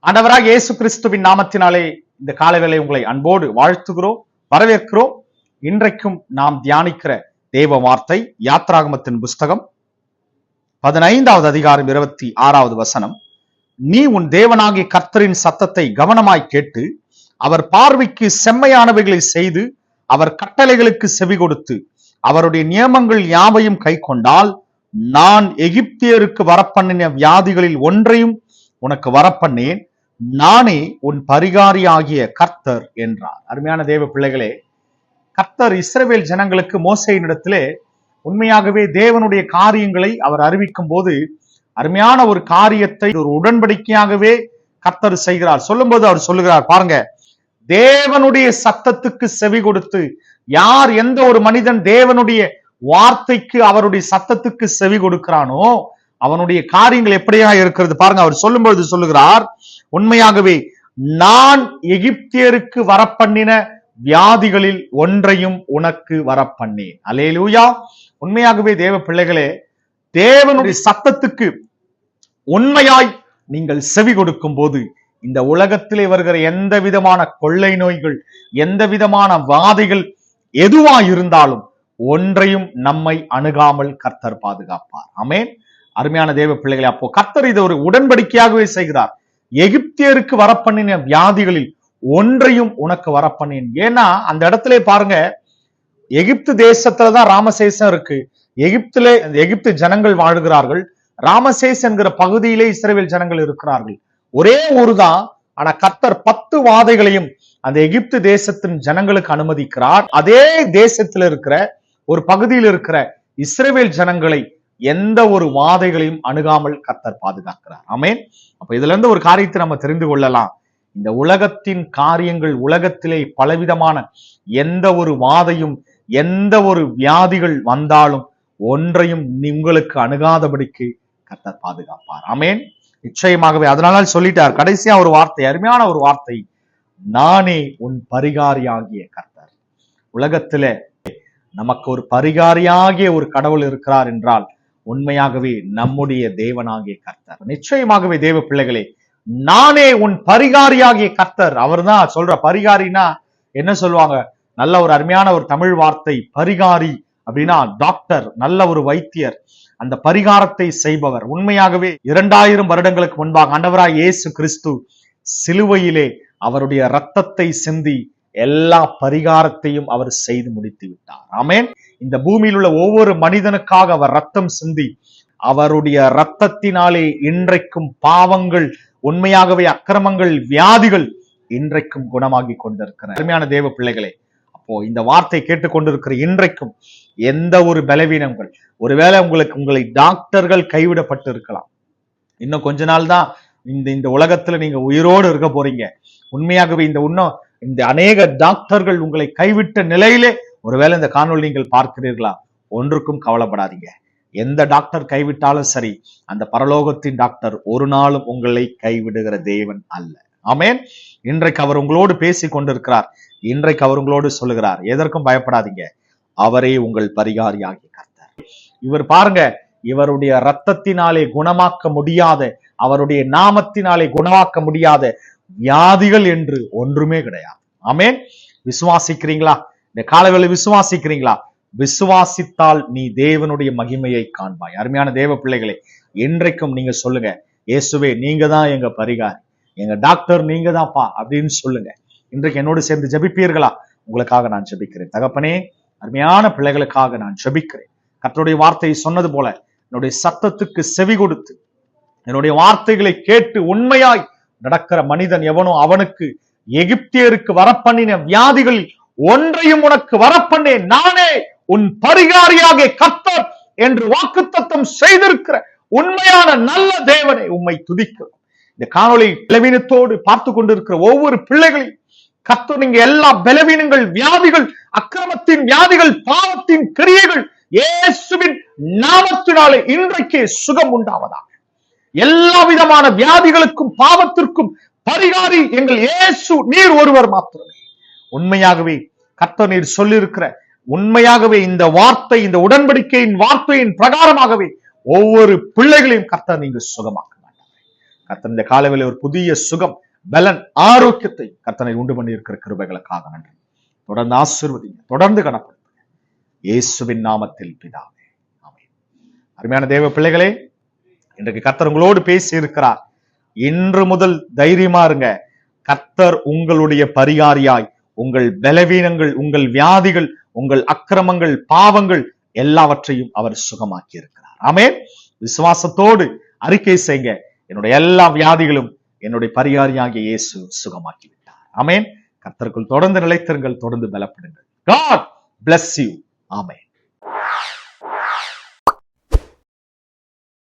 ஆண்டவராக இயேசு கிறிஸ்துவின் நாமத்தினாலே இந்த காலவேளை உங்களை அன்போடு வாழ்த்துகிறோம், வரவேற்கிறோம். இன்றைக்கும் நாம் தியானிக்கிற தேவ வார்த்தை யாத்ராகமத்தின் புஸ்தகம் 15வது அதிகாரம் 26வது வசனம். நீ உன் தேவனாகிய கர்த்தரின் சத்தத்தை கவனமாய் கேட்டு அவர் பார்வைக்கு செம்மையானவைகளை செய்து அவர் கட்டளைகளுக்கு செவி கொடுத்து அவருடைய நியமங்கள் யாவையும் கை கொண்டால் நான் எகிப்தியருக்கு வரப்பண்ணின வியாதிகளில் ஒன்றையும் உனக்கு வரப்பண்ணேன், நானே உன் பரிகாரியாகிய கர்த்தர் என்றார். அருமையான தேவ பிள்ளைகளே, கர்த்தர் இஸ்ரவேல் ஜனங்களுக்கு மோசேயினிடத்திலே உண்மையாகவே தேவனுடைய காரியங்களை அவர் அறிவிக்கும் போது அருமையான ஒரு காரியத்தை ஒரு உடன்படிக்கையாகவே கர்த்தர் செய்கிறார். சொல்லும்போது அவர் சொல்லுகிறார், பாருங்க, தேவனுடைய சத்தத்துக்கு செவி கொடுத்து யார் எந்த ஒரு மனிதன் தேவனுடைய வார்த்தைக்கு அவருடைய சத்தத்துக்கு செவி கொடுக்கிறானோ அவனுடைய காரியங்கள் எப்படியா இருக்கிறது பாருங்க. அவர் சொல்லும்போது சொல்லுகிறார், உண்மையாகவே நான் எகிப்தியருக்கு வரப்பண்ணின வியாதிகளில் ஒன்றையும் உனக்கு வரப்பண்ணேன். அல்லேலூயா. உண்மையாகவே தேவ பிள்ளைகளே, தேவனுடைய சத்தத்துக்கு உண்மையாய் நீங்கள் செவி கொடுக்கும் போது இந்த உலகத்திலே வருகிற எந்த விதமான கொள்ளை நோய்கள், எந்த விதமான வாதைகள் எதுவா இருந்தாலும் ஒன்றையும் நம்மை அணுகாமல் கர்த்தர் பாதுகாப்பார். ஆமென். அருமையான தேவ பிள்ளைகளே, அப்போ கர்த்தர் இதை ஒரு உடன்படிக்கையாகவே செய்கிறார். எகிப்தியருக்கு வரப்பண்ணின வியாதிகளில் ஒன்றையும் உனக்கு வரப்பண்ணேன். ஏன்னா அந்த இடத்துல பாருங்க, எகிப்து தேசத்துலதான் ராமசேசம் இருக்கு. எகிப்து ஜனங்கள் வாழ்கிறார்கள். ராமசேஸ் என்கிற பகுதியிலே இஸ்ரவேல் ஜனங்கள் இருக்கிறார்கள். ஒரே ஊருதான். ஆனா கர்த்தர் 10 வாதைகளையும் அந்த எகிப்து தேசத்தின் ஜனங்களுக்கு அனுமதிக்கிறார். அதே தேசத்தில் இருக்கிற ஒரு பகுதியில் இருக்கிற இஸ்ரவேல் ஜனங்களை எந்த ஒரு வாதைகளையும் அணுகாமல் கர்த்தர் பாதுகாக்கிறார். ஆமென். அப்ப இதுல இருந்து ஒரு காரியத்தை நம்ம தெரிந்து கொள்ளலாம். இந்த உலகத்தின் காரியங்கள், உலகத்திலே பலவிதமான எந்த ஒரு வாதையும் எந்த ஒரு வியாதிகள் வந்தாலும் ஒன்றையும் உங்களுக்கு அணுகாதபடிக்கு கர்த்தர் பாதுகாப்பார். ஆமென். நிச்சயமாகவே. அதனால சொல்லிட்டார் கடைசியா ஒரு வார்த்தை, அருமையான ஒரு வார்த்தை, நானே உன் பரிகாரியாகிய கர்த்தர். உலகத்துல நமக்கு ஒரு பரிகாரியாகிய ஒரு கடவுள் இருக்கிறார் என்றால் உண்மையாகவே நம்முடைய தேவனாகிய கர்த்தர். நிச்சயமாகவே தேவ பிள்ளைகளே, நானே உன் பரிகாரியாகிய கர்த்தர். அவர் தான் சொல்ற. பரிகாரினா என்ன சொல்லுவாங்க? நல்ல ஒரு அருமையான ஒரு தமிழ் வார்த்தை. பரிகாரி அப்படின்னா டாக்டர், நல்ல ஒரு வைத்தியர், அந்த பரிகாரத்தை செய்பவர். உண்மையாகவே 2000 வருடங்களுக்கு முன்பாக ஆண்டவராய் இயேசு கிறிஸ்து சிலுவையிலே அவருடைய இரத்தத்தை சிந்தி எல்லா பரிகாரத்தையும் அவர் செய்து முடித்து விட்டார். ஆமென். இந்த பூமியில் உள்ள ஒவ்வொரு மனிதனுக்காக அவர் ரத்தம் சிந்தி அவருடைய இரத்தத்தினாலே இன்றைக்கும் பாவங்கள், உண்மையாகவே அக்கிரமங்கள், வியாதிகள் இன்றைக்கும் குணமாகி கொண்டிருக்கிற அருமையான தேவ பிள்ளைகளே, அப்போ இந்த வார்த்தை கேட்டுக்கொண்டிருக்கிற இன்றைக்கும் எந்த ஒரு பலவீனங்கள், ஒருவேளை உங்களை டாக்டர்கள் கைவிடப்பட்டு இருக்கலாம். இன்னும் கொஞ்ச நாள் தான் இந்த உலகத்துல நீங்க உயிரோடு இருக்க போறீங்க. உண்மையாகவே இந்த அநேக டாக்டர்கள் உங்களை கைவிட்ட நிலையிலே ஒருவேளை இந்த காணொளி நீங்கள் பார்க்கிறீர்களா? ஒன்றுக்கும் கவலைப்படாதீங்க. எந்த டாக்டர் கைவிட்டாலும் சரி, அந்த பரலோகத்தின் டாக்டர் ஒரு நாளும் உங்களை கைவிடுகிற தேவன் அல்ல. ஆமென். இன்றைக்கு அவர் உங்களோடு பேசி கொண்டிருக்கிறார். இன்றைக்கு அவர் உங்களோடு சொல்லுகிறார், எதற்கும் பயப்படாதீங்க, அவரே உங்கள் பரிகாரியாகிய கர்த்தர். இவர் பாருங்க, இவருடைய இரத்தத்தினாலே குணமாக்க முடியாத, அவருடைய நாமத்தினாலே குணமாக்க முடியாத வியாதிகள் என்று ஒன்றுமே கிடையாது. ஆமென். விசுவாசிக்கிறீங்களா? இந்த காலவேளை விசுவாசிக்கிறீங்களா? விசுவாசித்தால் நீ தேவனுடைய மகிமையை காண்பாய். அருமையான தேவ பிள்ளைகளே, இன்றைக்கும் நீங்க சொல்லுங்க, இயேசுவே நீங்க தான் எங்க பரிகாரி, எங்க டாக்டர் நீங்க தான்ப்பா அப்படின்னு சொல்லுங்க. இன்றைக்கு என்னோடு சேர்ந்து ஜெபிப்பீர்களா? உங்களுக்காக நான் ஜெபிக்கிறேன். தகப்பனே, அருமையான பிள்ளைகளுக்காக நான் ஜெபிக்கிறேன். கர்த்தருடைய வார்த்தையை சொன்னது போல என்னுடைய சத்தத்துக்கு செவி கொடுத்து என்னுடைய வார்த்தைகளை கேட்டு உண்மையாய் நடக்கிற மனிதன் எவனோ அவனுக்கு எகிப்தியருக்கு வரப்பண்ணின வியாதிகளில் ஒன்றையும் உனக்கு வரப்பண்ணேன், நானே உன் பரிகாரியாகிய கர்த்தர் என்று வாக்குத்தத்தம் செய்திருக்கிற உண்மையான நல்ல தேவனை உம்மை துதிக்கிறோம். இந்த காணொளி பலவீனத்தோடு பார்த்து கொண்டிருக்கிற ஒவ்வொரு பிள்ளைகளையும் கர்த்தர், நீங்க எல்லா பலவீனங்கள், வியாதிகள், அக்கிரமத்தின் வியாதிகள், பாவத்தின் கிரியைகள் இயேசுவின் நாமத்தினாலே இன்றைக்கே சுகம் உண்டாவதாக. எல்லா விதமான வியாதிகளுக்கும் பாவத்திற்கும் பரிகாரி எங்கள் இயேசு நீர் ஒருவர் மாத்திரமே. உண்மையாகவே கர்த்தர் நீர் சொல்லியிருக்கிற உண்மையாகவே இந்த வார்த்தை, இந்த உடன்படிக்கையின் வார்த்தையின் பிரகாரமாகவே ஒவ்வொரு பிள்ளைகளையும் கர்த்தர் நீங்க சுகமாக்க மாட்டாங்க. கர்த்தர் இந்த காலவேளை ஒரு புதிய சுகம், பலன், ஆரோக்கியத்தை கர்த்தனை உண்டு பண்ணி இருக்கிற கிருபைகளுக்காக நன்றி. தொடர்ந்து ஆசீர்வதிங்க, தொடர்ந்து கனப்படுத்துங்க. இயேசுவின் நாமத்தில் பிதாவே, ஆமென். அருமையான தேவ பிள்ளைகளே, இன்றைக்கு கர்த்தர் உங்களோடு பேசி இருக்கிறார். இன்று முதல் தைரியமா இருங்க. கர்த்தர் உங்களுடைய பரிகாரியாய் உங்கள் பலவீனங்கள், உங்கள் வியாதிகள், உங்கள் அக்கிரமங்கள், பாவங்கள் எல்லாவற்றையும் அவர் சுகமாக்கி இருக்கிறார். ஆமென். விசுவாசத்தோடு அறிக்கை செய்யுங்க, என்னுடைய எல்லா வியாதிகளும் என்னுடைய பரிகாரியாகிய இயேசு சுகமாக்கி விட்டார். ஆமென். கர்த்தருக்குள் தொடர்ந்து நிலைத்திருங்கள், தொடர்ந்து பலப்படுங்கள். God bless you. ஆமென்.